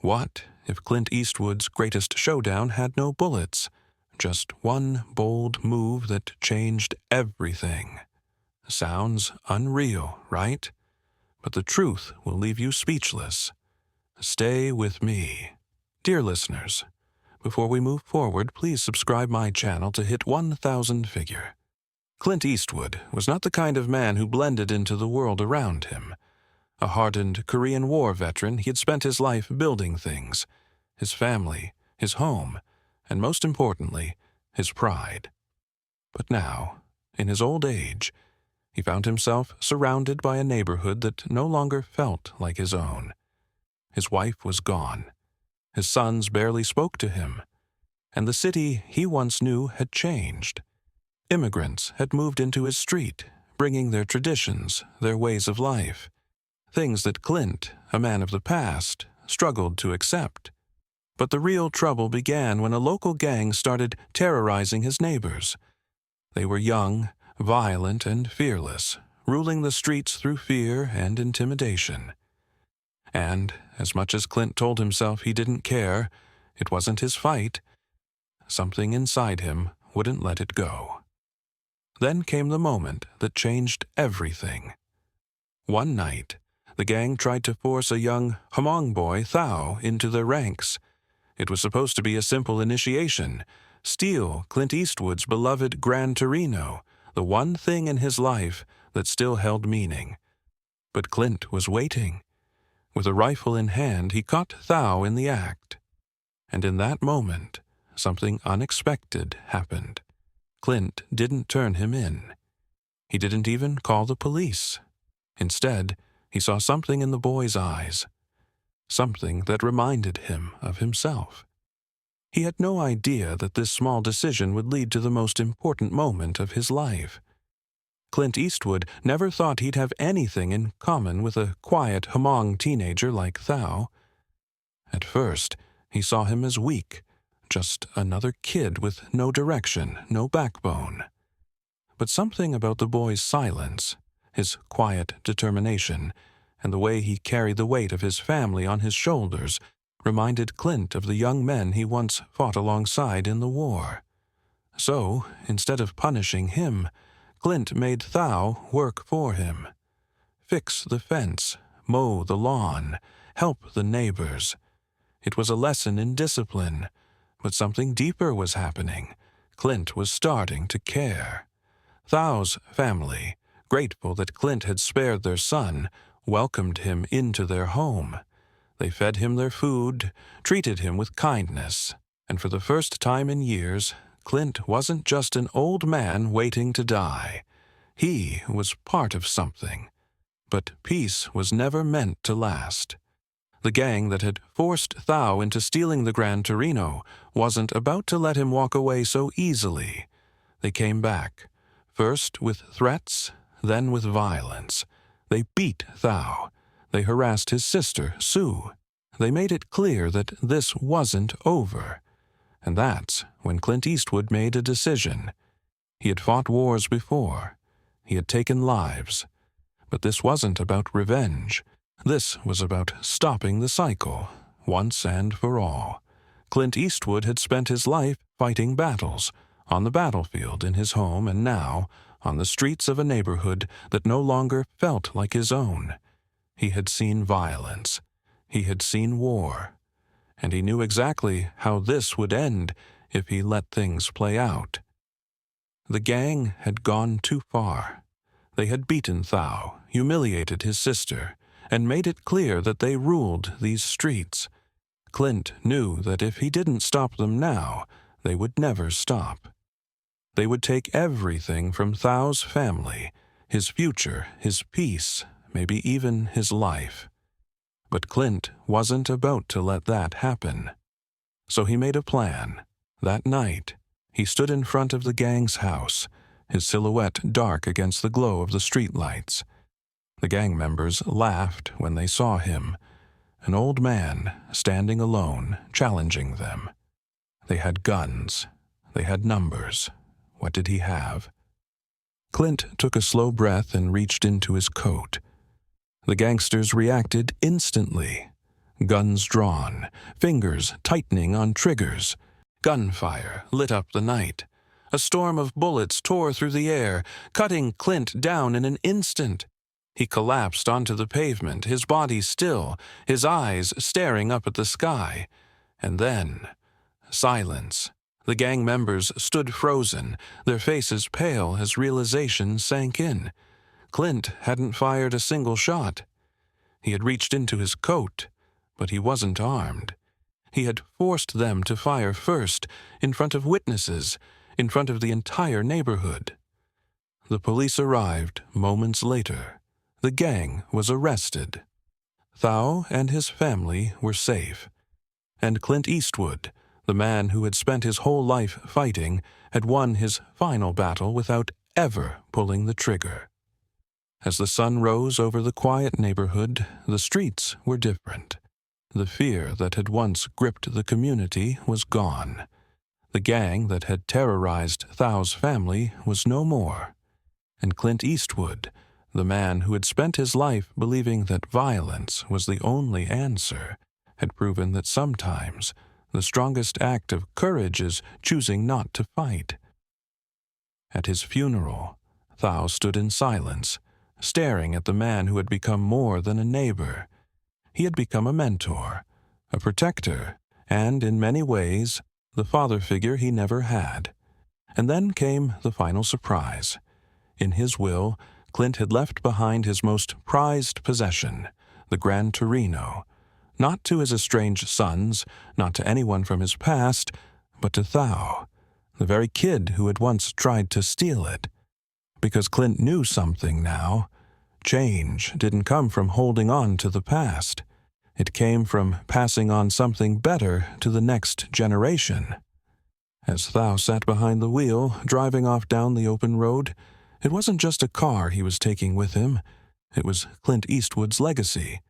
What if Clint Eastwood's greatest showdown had no bullets? Just one bold move that changed everything. Sounds unreal, right? But the truth will leave you speechless. Stay with me. Dear listeners, before we move forward, please subscribe my channel to hit 1,000 figure. Clint Eastwood was not the kind of man who blended into the world around him. A hardened Korean War veteran, he had spent his life building things: his family, his home, and most importantly, his pride. But now, in his old age, he found himself surrounded by a neighborhood that no longer felt like his own. His wife was gone. His sons barely spoke to him. And the city he once knew had changed. Immigrants had moved into his street, bringing their traditions, their ways of life. Things that Clint, a man of the past, struggled to accept. But the real trouble began when a local gang started terrorizing his neighbors. They were young, violent, and fearless, ruling the streets through fear and intimidation. And, as much as Clint told himself he didn't care, it wasn't his fight, something inside him wouldn't let it go. Then came the moment that changed everything. One night, the gang tried to force a young Hmong boy, Thao, into their ranks. It was supposed to be a simple initiation: steal Clint Eastwood's beloved Gran Torino, the one thing in his life that still held meaning. But Clint was waiting. With a rifle in hand, he caught Thao in the act. And in that moment, something unexpected happened. Clint didn't turn him in. He didn't even call the police. Instead, he saw something in the boy's eyes, something that reminded him of himself. He had no idea that this small decision would lead to the most important moment of his life. Clint Eastwood never thought he'd have anything in common with a quiet Hmong teenager like Thao. At first, he saw him as weak, just another kid with no direction, no backbone. But something about the boy's silence, his quiet determination, and the way he carried the weight of his family on his shoulders reminded Clint of the young men he once fought alongside in the war. So, instead of punishing him, Clint made Thao work for him. Fix the fence, mow the lawn, help the neighbors. It was a lesson in discipline, but something deeper was happening. Clint was starting to care. Thao's family, grateful that Clint had spared their son, welcomed him into their home. They fed him their food, treated him with kindness, and for the first time in years, Clint wasn't just an old man waiting to die. He was part of something. But peace was never meant to last. The gang that had forced Thao into stealing the Gran Torino wasn't about to let him walk away so easily. They came back, first with threats, then with violence. They beat Thao. They harassed his sister, Sue. They made it clear that this wasn't over. And that's when Clint Eastwood made a decision. He had fought wars before. He had taken lives. But this wasn't about revenge. This was about stopping the cycle, once and for all. Clint Eastwood had spent his life fighting battles, on the battlefield in his home and now on the streets of a neighborhood that no longer felt like his own. He had seen violence. He had seen war. And he knew exactly how this would end if he let things play out. The gang had gone too far. They had beaten Thao, humiliated his sister, and made it clear that they ruled these streets. Clint knew that if he didn't stop them now, they would never stop. They would take everything from Thao's family, his future, his peace, maybe even his life. But Clint wasn't about to let that happen. So he made a plan. That night, he stood in front of the gang's house, his silhouette dark against the glow of the streetlights. The gang members laughed when they saw him, an old man standing alone, challenging them. They had guns. They had numbers. What did he have? Clint took a slow breath and reached into his coat. The gangsters reacted instantly. Guns drawn, fingers tightening on triggers. Gunfire lit up the night. A storm of bullets tore through the air, cutting Clint down in an instant. He collapsed onto the pavement, his body still, his eyes staring up at the sky. And then, silence. The gang members stood frozen, their faces pale as realization sank in. Clint hadn't fired a single shot. He had reached into his coat, but he wasn't armed. He had forced them to fire first, in front of witnesses, in front of the entire neighborhood. The police arrived moments later. The gang was arrested. Thao and his family were safe. And Clint Eastwood, the man who had spent his whole life fighting, had won his final battle without ever pulling the trigger. As the sun rose over the quiet neighborhood, the streets were different. The fear that had once gripped the community was gone. The gang that had terrorized Thao's family was no more. And Clint Eastwood, the man who had spent his life believing that violence was the only answer, had proven that sometimes the strongest act of courage is choosing not to fight. At his funeral, Thao stood in silence, staring at the man who had become more than a neighbor. He had become a mentor, a protector, and, in many ways, the father figure he never had. And then came the final surprise. In his will, Clint had left behind his most prized possession, the Gran Torino, not to his estranged sons, not to anyone from his past, but to Thao, the very kid who had once tried to steal it. Because Clint knew something now. Change didn't come from holding on to the past. It came from passing on something better to the next generation. As Thao sat behind the wheel, driving off down the open road, it wasn't just a car he was taking with him. It was Clint Eastwood's legacy,